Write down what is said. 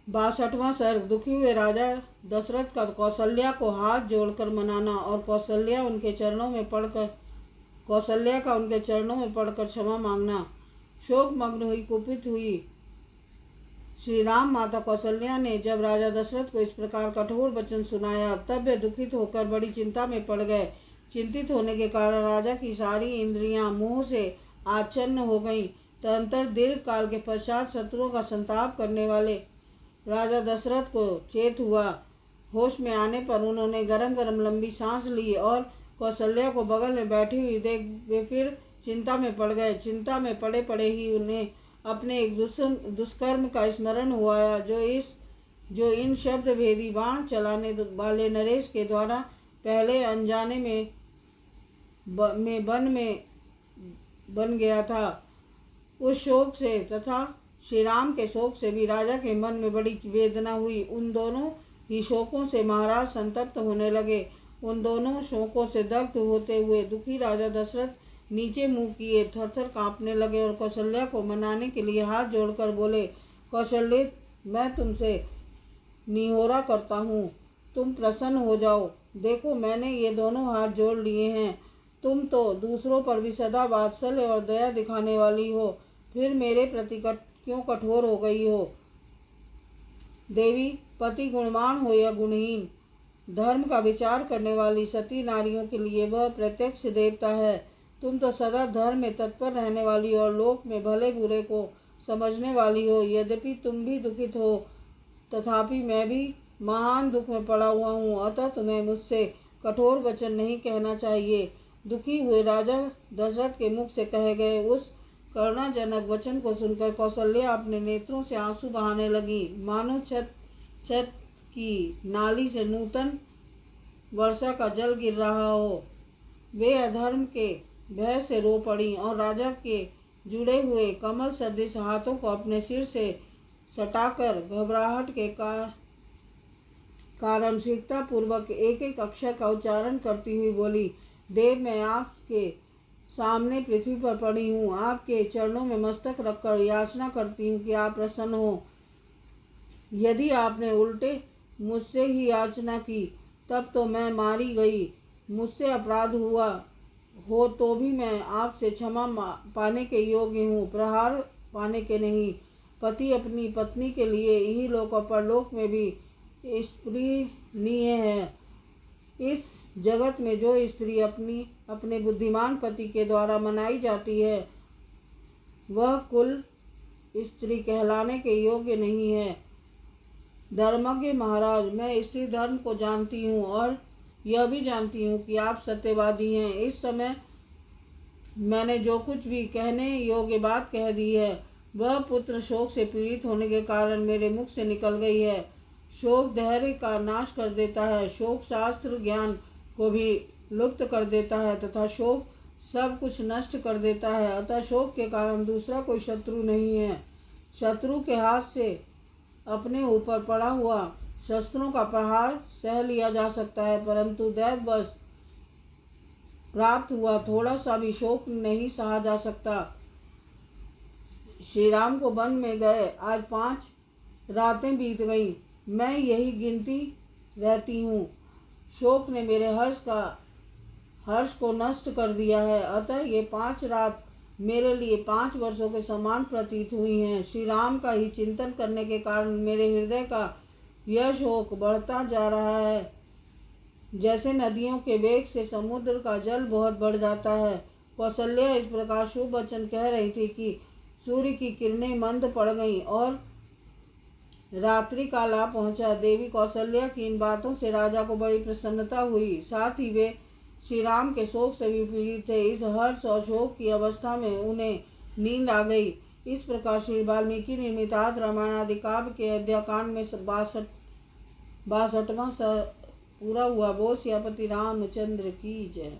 62वां सर्ग। दुखी हुए राजा दशरथ का कौशल्या को हाथ जोड़कर मनाना और कौशल्या का उनके चरणों में पड़कर क्षमा मांगना। शोक मग्न हुई कुपित हुई श्री राम माता कौशल्या ने जब राजा दशरथ को इस प्रकार कठोर वचन सुनाया, तब वे दुखित होकर बड़ी चिंता में पड़ गए। चिंतित होने के कारण राजा की सारी इंद्रियां मोह से आच्छन्न हो गईं। तदंतर दीर्घ काल के पश्चात शत्रुओं का संताप करने वाले राजा दशरथ को चेत हुआ। होश में आने पर उन्होंने गरम गरम लंबी सांस ली और कौशल्या को बगल में बैठी हुई देख वे फिर चिंता में पड़ गए। चिंता में पड़े पड़े ही उन्हें अपने एक दुष्कर्म का स्मरण हुआ जो इन शब्द भेदी बाण चलाने वाले नरेश के द्वारा पहले अनजाने में बन गया था। उस शोक से तथा श्री राम के शोक से भी राजा के मन में बड़ी वेदना हुई। उन दोनों ही शोकों से महाराज संतप्त होने लगे। उन दोनों शोकों से दग्ध होते हुए दुखी राजा दशरथ नीचे मुंह किए थरथर कांपने लगे और कौशल्या को मनाने के लिए हाथ जोड़कर बोले, कौशल्य, मैं तुमसे निहोरा करता हूँ, तुम प्रसन्न हो जाओ। देखो, मैंने ये दोनों हाथ जोड़ लिए हैं। तुम तो दूसरों पर भी सदा वात्सल्य और दया दिखाने वाली हो, फिर मेरे प्रति क्यों कठोर हो गई हो। देवी, पति गुणवान हो या गुणहीन, धर्म का विचार करने वाली सती नारियों के लिए वह प्रत्यक्ष देवता है। तुम तो सदा धर्म में तत्पर रहने वाली और लोक में भले बुरे को समझने वाली हो। यद्यपि तुम भी दुखित हो, तथापि मैं भी महान दुख में पड़ा हुआ हूँ, अतः तुम्हें मुझसे कठोर वचन नहीं कहना चाहिए। दुखी हुए राजा दशरथ के मुख से कहे गए उस करुणाजनक वचन को सुनकर कौशल्या अपने नेत्रों से आंसू बहाने लगी, मानो छत की नाली से नूतन वर्षा का जल गिर रहा हो। वे अधर्म के भय से रो पड़ी और राजा के जुड़े हुए कमल सदृश हाथों को अपने सिर से सटाकर घबराहट के कारण शीघ्रता पूर्वक एक एक अक्षर का उच्चारण करती हुई बोली, देव, मैं आपके सामने पृथ्वी पर पड़ी हूँ। आपके चरणों में मस्तक रखकर याचना करती हूँ कि आप प्रसन्न हो। यदि आपने उल्टे मुझसे ही याचना की, तब तो मैं मारी गई। मुझसे अपराध हुआ हो तो भी मैं आपसे क्षमा पाने के योग्य हूँ, प्रहार पाने के नहीं। पति अपनी पत्नी के लिए यही लोक और परलोक में भी स्पृहणीय है। इस जगत में जो स्त्री अपने बुद्धिमान पति के द्वारा मनाई जाती है, वह कुल स्त्री कहलाने के योग्य नहीं है। धर्मज्ञ महाराज, मैं स्त्री धर्म को जानती हूँ और यह भी जानती हूँ कि आप सत्यवादी हैं। इस समय मैंने जो कुछ भी कहने योग्य बात कह दी है, वह पुत्र शोक से पीड़ित होने के कारण मेरे मुख से निकल गई है। शोक धैर्य का नाश कर देता है, शोक शास्त्र ज्ञान को भी लुप्त कर देता है तथा शोक सब कुछ नष्ट कर देता है। अतः शोक के कारण दूसरा कोई शत्रु नहीं है। शत्रु के हाथ से अपने ऊपर पड़ा हुआ शस्त्रों का प्रहार सह लिया जा सकता है, परंतु दैववश प्राप्त हुआ थोड़ा सा भी शोक नहीं सहा जा सकता। श्री राम को वन में गए आज 5 रातें बीत गई, मैं यही गिनती रहती हूँ। शोक ने मेरे हर्ष को नष्ट कर दिया है, अतः ये 5 रात मेरे लिए 5 वर्षों के समान प्रतीत हुई हैं। श्री राम का ही चिंतन करने के कारण मेरे हृदय का यह शोक बढ़ता जा रहा है, जैसे नदियों के वेग से समुद्र का जल बहुत बढ़ जाता है। कौशल्या इस प्रकार शुभ वचन कह रही थी कि सूर्य की किरणें मंद पड़ गईं और रात्रि काल आ पहुंचा। देवी कौशल्या की इन बातों से राजा को बड़ी प्रसन्नता हुई, साथ ही वे श्री राम के शोक से भी पीड़ित थे। इस हर्ष और शोक की अवस्था में उन्हें नींद आ गई। इस प्रकार श्री वाल्मीकि निर्मित आदि रामायण आदि काव्य के अध्याकांड में 62वां पूरा हुआ। बोल सियापति रामचंद्र की जय।